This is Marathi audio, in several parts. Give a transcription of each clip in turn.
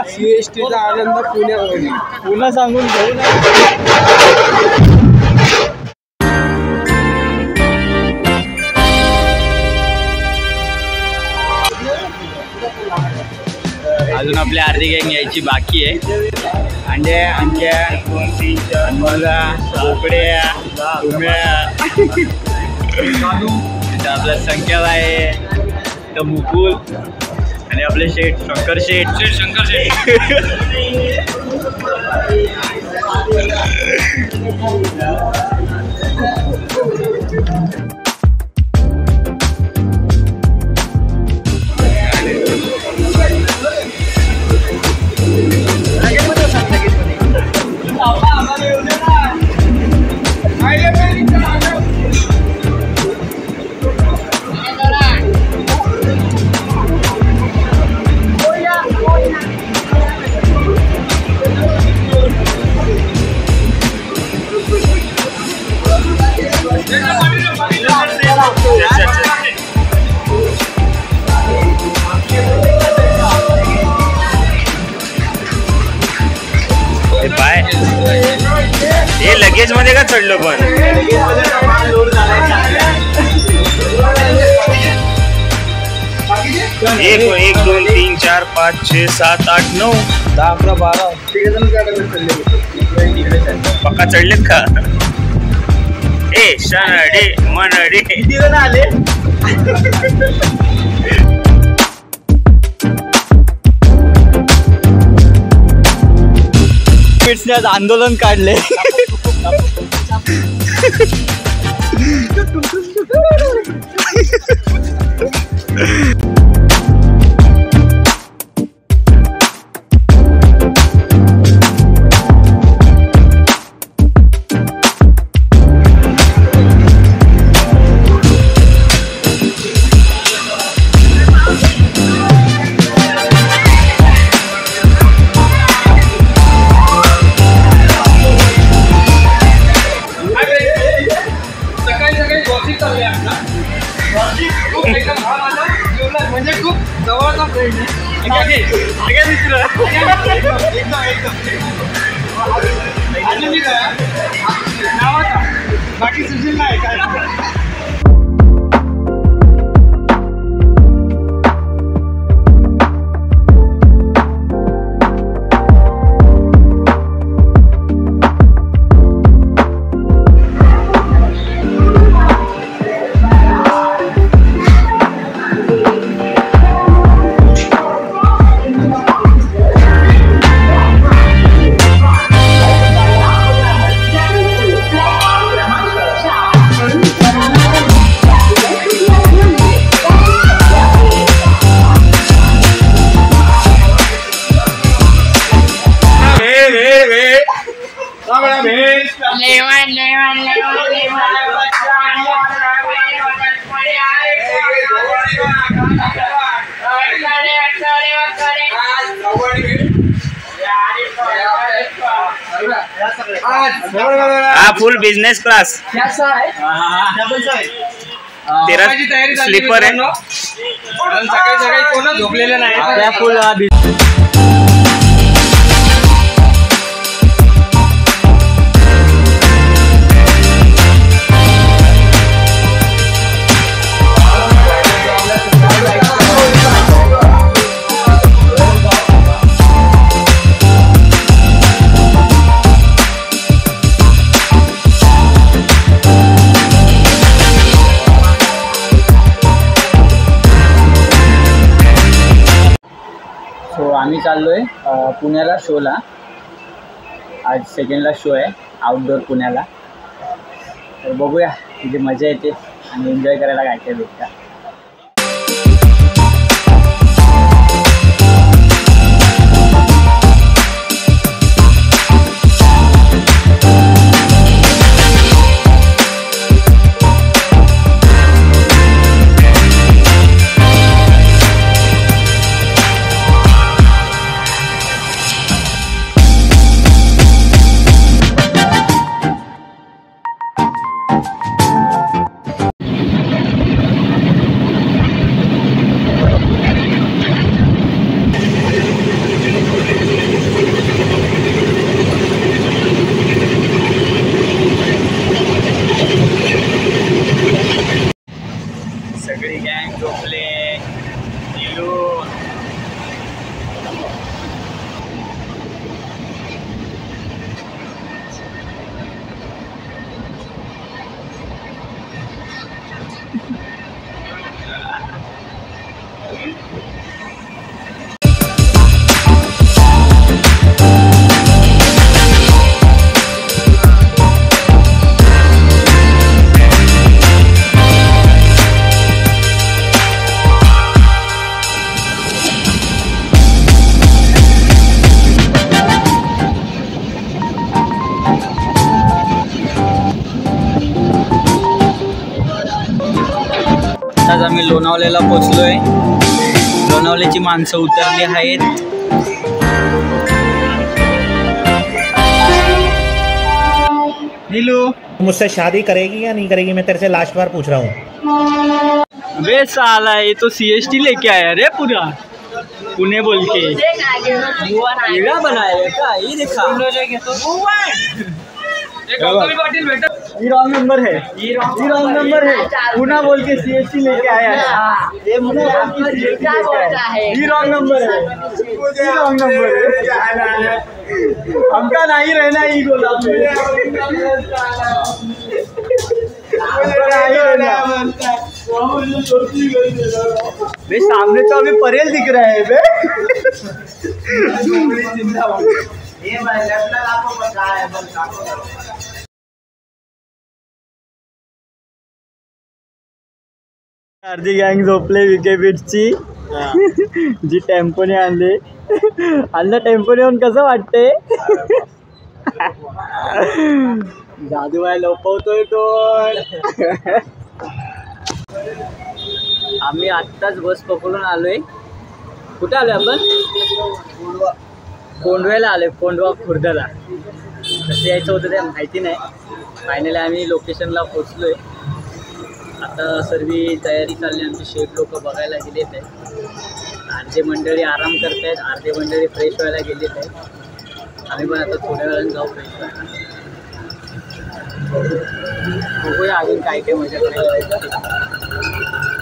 CSTचा आनंद पुण्यामध्ये पुन्हा सांगून घेऊ ना. अजून आपल्या अर्धी गँग यायची बाकी आहे. अंड्या मुलगा बोकड्या आपला संख्या आहे तर मुकुल आणि आपले शेठ शंकर शेठ. हे लगेज मध्ये का चढलो पण 1 2 3 4 5 6 7 8 9 10 11 12 पक्का चढलेत का? ए शनडे मनडे किती जण आले? आज आंदोलन काढले. म्हणजे खूप जवळचा फ्रेंड बाकी सुशील नाही काय. फुल बिझनेस क्लास तेरा स्लीपर आहे. सकाळी कोण झोपलेलं नाही. फुल आम्ही चाललोय पुण्याला शोला. आज सेकंडला शो आहे आउटडोर पुण्याला. तर बघूया तिथे मजा येते आणि एन्जॉय करायला काय काय भेटतं. आज आम्ही लोणावळ्याला पोचलोय. लोणावळ्याची माणसं उतरली आहेत. नीलू मुझसे शादी करेगी या नहीं करेगी, मैं तेरे से लास्ट बार पूछ रहा हूँ। वे साला ये तो CST लेके आया रे पूरा पुणे बोल के। येड़ा बनाया का ये देखा ये रॉन्ग नंबर है, ये रॉन्ग नंबर है। पुणे बोल के CST लेके आया है। ये पुणे बोल के CST लेके आया है। ये रॉन्ग नंबर है, ये रॉन्ग नंबर है। हमका नहीं रहना ही गोला में। बे सामने तो अभी परेल दिख रहा है बे। अर्धी गँग झोपले विके बीटची जी टेम्पोने आणले. अण्णा टेम्पोने येऊन कसं वाटते? जादू आहे लपवतोय तो. आम्ही आत्ताच बस पकडून आलोय. कुठे आलोय आपण? कोंडव्याला आलोय. कोंडवा खुर्दला. कसं यायचं होतं ते माहिती नाही. फायनली आम्ही लोकेशनला पोचलोय. आता सर्व तयारी चालली. आमचे शेफ लोक बघायला गेलेत आहेत. अर्धे मंडळी आराम करत आहेत, अर्धे मंडळी फ्रेश व्हायला गेलेत आहेत. आम्ही पण आता थोड्या वेळाने जाऊ फ्रेश व्हायला. बघूया अजून काय काय मजा करायला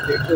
भेटू.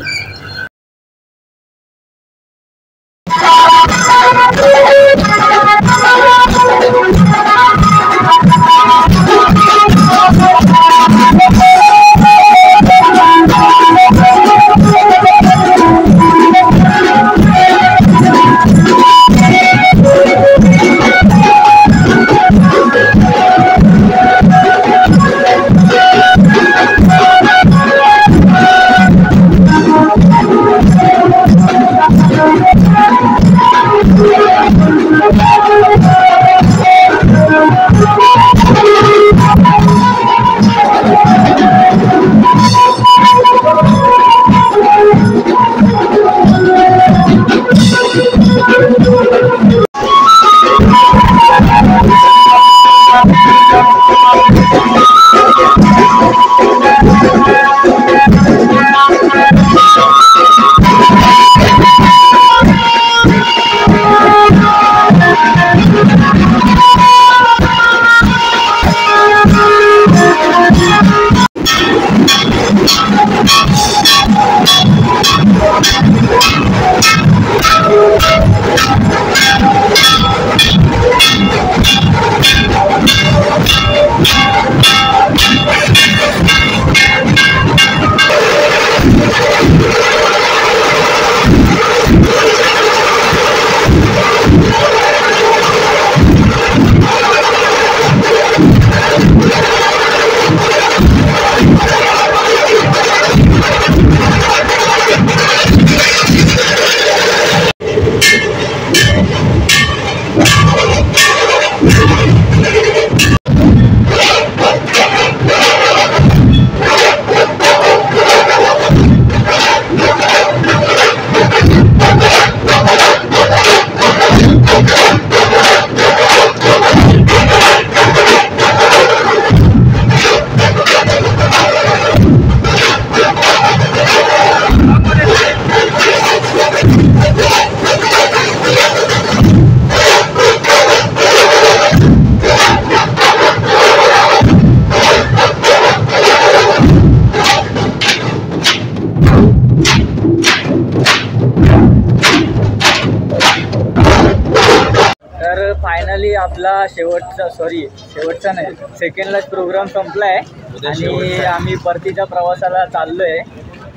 फायनली आपला शेवटचा नाही सेकंडलाच प्रोग्राम संपला आहे आणि आम्ही परतीच्या प्रवासाला चाललो आहे.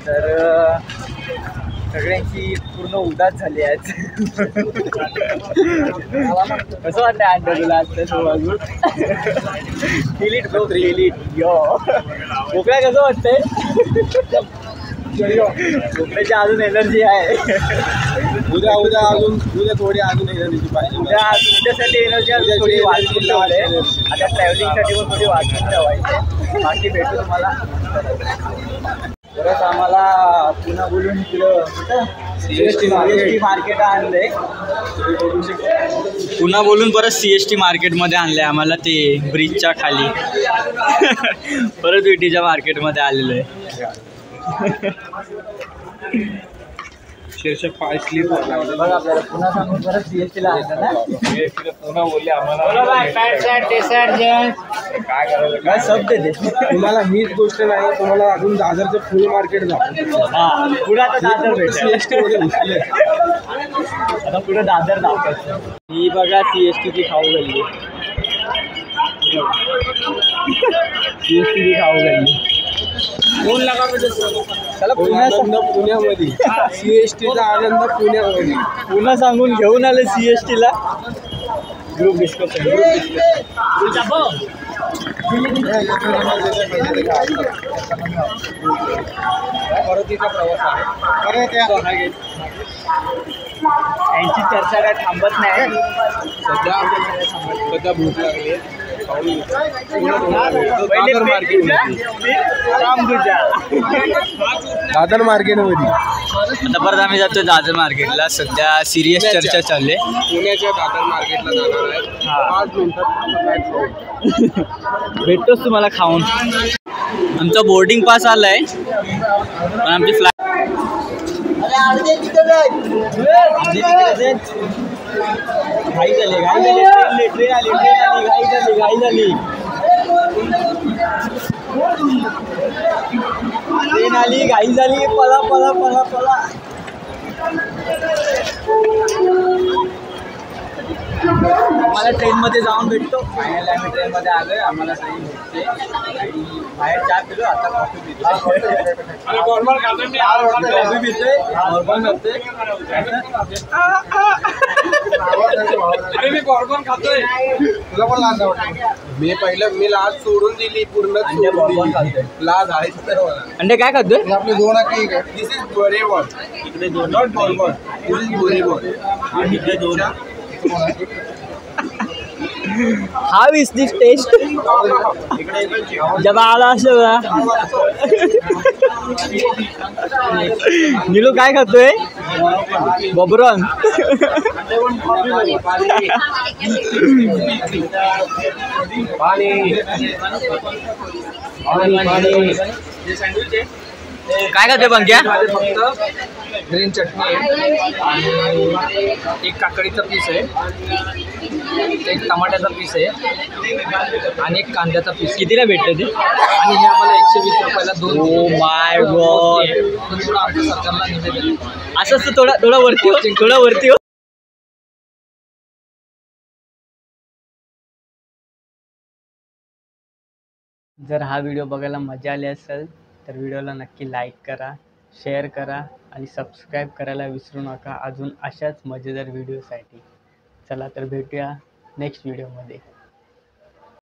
तर सगळ्यांची पूर्ण उदास झाली आज. कसं वाटतं अंडा तुला आजच्या अजून डिलीट ब्रो डिलीट यो भोकळा कसं वाटतंय. भोकळ्याची अजून एनर्जी आहे. उद्या थोडी अजून एनर्जी पाहिजे. उद्यासाठी एनर्जी अजून थोडी वाचून ठेवले. आता ट्रॅव्हलिंगसाठी पण थोडी वाचून ठेवायची. बाकी भेटू तुम्हाला. परत आम्हाला पुन्हा बोलून तिकडं CST मार्केट आणलंय. पुन्हा बोलून परत CST मार्केटमध्ये आणलंय आम्हाला. ते ब्रिजच्या खाली परत विटीच्या मार्केटमध्ये आलेलो आहे. शीर्षक पाय स्लिप बघा आपल्याला पुन्हा सांगून परत CST ला आणलं ना. पुन्हा बोलले आम्हाला काय करायचं काय सब दे. तुम्हाला हीच गोष्ट नाही, तुम्हाला अजून दादरचं फुल मार्केट हा पुढे आता दादर भेटेल. CST मध्ये घुसले. आता पुढे दादर दाखवायचं. ही बघा CST ची खाऊ गल्ली. CST ची खाऊ गल्ली. फोन लागा त्याला पुण्यामध्ये CSTचा आनंद पुण्यामध्ये. पुन्हा सांगून घेऊन आले CST ला. ग्रुप डिस्कशन परतीचा प्रवास आहे. परत यांची चर्चा काय थांबत नाही. सध्या भूक लागली. दादर मार्केटमध्ये आता परत आम्ही जातोय दादर मार्केटला. सध्या सिरियस चर्चा चालली आहे. पुण्याच्या दादर मार्केटला जाणार आहे. 5 मिनिटात भेटतोच तुम्हाला खाऊन. आमचा बोर्डिंग पास आलाय पण आमची फ्लाईट घाई झाली. ट्रेन आली घाई झाली. ट्रेन आली घाई झाली. पळा पळा पळा पळा. आम्हाला ट्रेनमध्ये जाऊन भेटतो. फायनली आम्ही ट्रेनमध्ये आलोय. आम्हाला ट्रेन भेटते. बाहेर चहा पिलो. आता कॉफी पितोय. कॉफी पितोय. नॉर्मल करतोय. अरे मी बॉर्बन खातोय. तुला पण लाज वाटते. मी लाज सोडून दिली पूर्ण. लाज आहे अंडे काय खातोय. आपले 2 ठीक आहे. दिस इज बोरेबॉल. इकडे 2 नॉट बॉर्बन. दिस इज बोरेबॉल. आणि इकडे 2 हाव इज दिस टेस्ट. जब आला असं निलू काय खातोय. बबरन. काय खातोय पंक्या. ग्रीन चटणी आहे आणि एक काकडीचा पीस आहे, एक टमाट्याचा पीस आहे आणि एक कांद्याचा पीस. कितीला भेटतं ते. आणि हे आम्हाला 120 रुपयाला 2. Oh my God. सरकारला निवेदन. असं असतं. थोडा वरती हो. जर हा व्हिडिओ बघायला मजा आली असेल तर व्हिडिओला नक्की लाईक करा, शेअर करा आणि सबस्क्राईब करायला विसरू नका अजून अशाच मजेदार व्हिडिओसाठी. चला तर भेटूया नेक्स्ट व्हिडिओमध्ये.